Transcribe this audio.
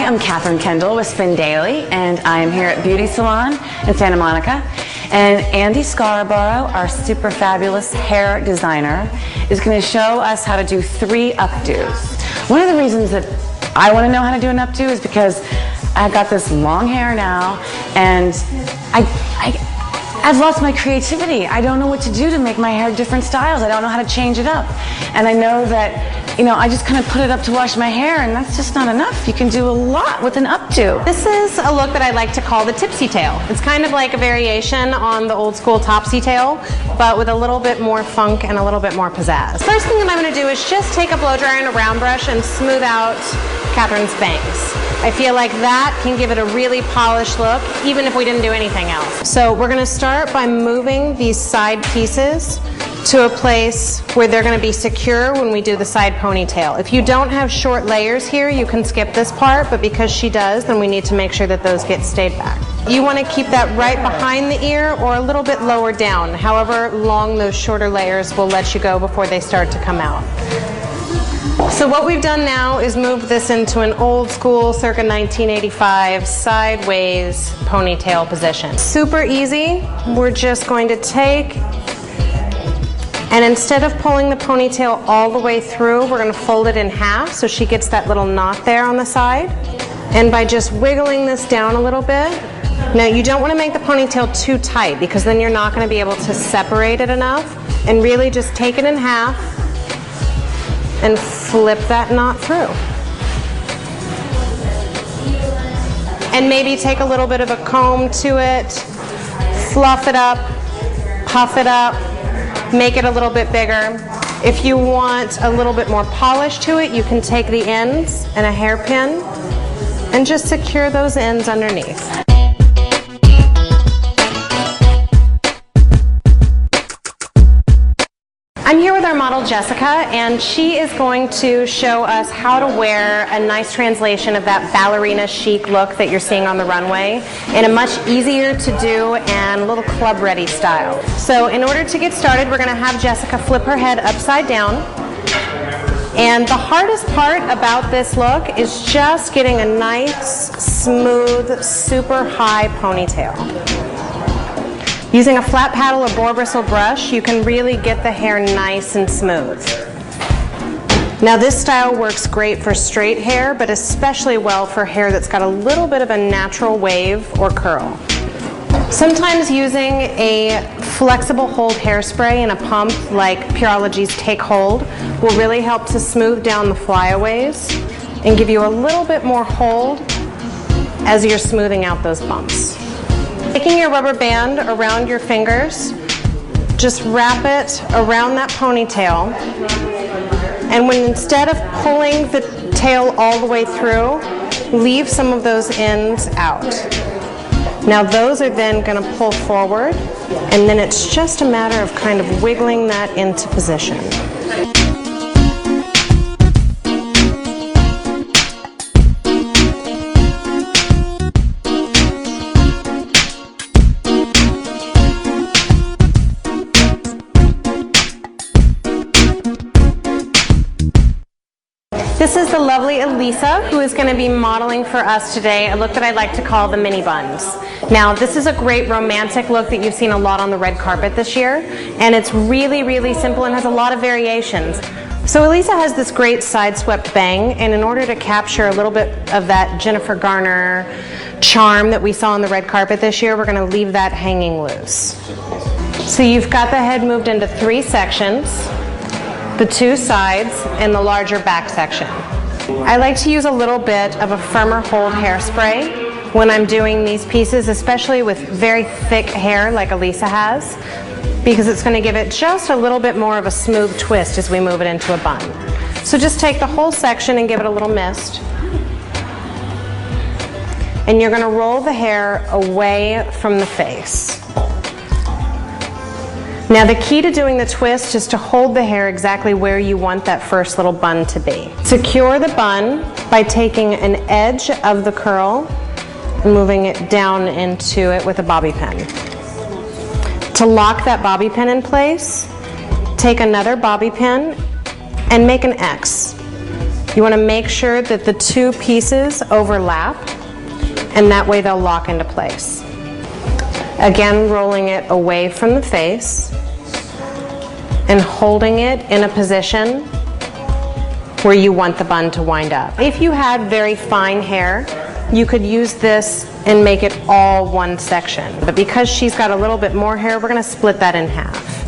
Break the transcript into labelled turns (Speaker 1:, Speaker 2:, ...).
Speaker 1: I'm Catherine Kendall with Spin Daily, and I am here at Beauty Salon in Santa Monica. And Andy Scarborough, our super fabulous hair designer, is going to show us how to do 3 updos. One of the reasons that I want to know how to do an updo is because I've got this long hair now, and I've lost my creativity. I don't know what to do to make my hair different styles. I don't know how to change it up. And I know that, you know, I just kind of put it up to wash my hair, and that's just not enough. You can do a lot with an updo.
Speaker 2: This is a look that I like to call the tipsy tail. It's kind of like a variation on the old school topsy tail, but with a little bit more funk and a little bit more pizzazz. First thing that I'm going to do is just take a blow dryer and a round brush and smooth out Catherine's bangs. I feel like that can give it a really polished look, even if we didn't do anything else. So we're going to start by moving these side pieces to a place where they're going to be secure when we do the side ponytail. If you don't have short layers here, you can skip this part, but because she does, then we need to make sure that those get stayed back. You want to keep that right behind the ear or a little bit lower down. However long those shorter layers will let you go before they start to come out. So what we've done now is move this into an old school circa 1985 sideways ponytail position. Super easy. We're just going to take, and instead of pulling the ponytail all the way through, we're going to fold it in half so she gets that little knot there on the side. And by just wiggling this down a little bit, now you don't want to make the ponytail too tight because then you're not going to be able to separate it enough. And really just take it in half and flip that knot through. And maybe take a little bit of a comb to it, fluff it up, puff it up, make it a little bit bigger. If you want a little bit more polish to it, you can take the ends and a hairpin and just secure those ends underneath. I'm here with our model Jessica, and she is going to show us how to wear a nice translation of that ballerina chic look that you're seeing on the runway in a much easier to do and a little club ready style. So in order to get started, we're going to have Jessica flip her head upside down. And the hardest part about this look is just getting a nice, smooth, super high ponytail. Using a flat paddle or boar bristle brush, you can really get the hair nice and smooth. Now this style works great for straight hair, but especially well for hair that's got a little bit of a natural wave or curl. Sometimes using a flexible hold hairspray and a pump like Pureology's Take Hold will really help to smooth down the flyaways and give you a little bit more hold as you're smoothing out those bumps. Taking your rubber band around your fingers, just wrap it around that ponytail, and when instead of pulling the tail all the way through, leave some of those ends out. Now those are then going to pull forward, and then it's just a matter of kind of wiggling that into position. This is the lovely Elisa, who is going to be modeling for us today a look that I like to call the mini buns. Now this is a great romantic look that you've seen a lot on the red carpet this year, and it's really, really simple and has a lot of variations. So Elisa has this great side swept bang, and in order to capture a little bit of that Jennifer Garner charm that we saw on the red carpet this year, we're going to leave that hanging loose. So you've got the head moved into 3 sections. The 2 sides and the larger back section. I like to use a little bit of a firmer hold hairspray when I'm doing these pieces, especially with very thick hair like Elisa has, because it's going to give it just a little bit more of a smooth twist as we move it into a bun. So just take the whole section and give it a little mist. And you're going to roll the hair away from the face. Now the key to doing the twist is to hold the hair exactly where you want that first little bun to be. Secure the bun by taking an edge of the curl and moving it down into it with a bobby pin. To lock that bobby pin in place, take another bobby pin and make an X. You want to make sure that the two pieces overlap, and that way they'll lock into place. Again, rolling it away from the face and holding it in a position where you want the bun to wind up. If you had very fine hair, you could use this and make it all one section. But because she's got a little bit more hair, we're going to split that in half.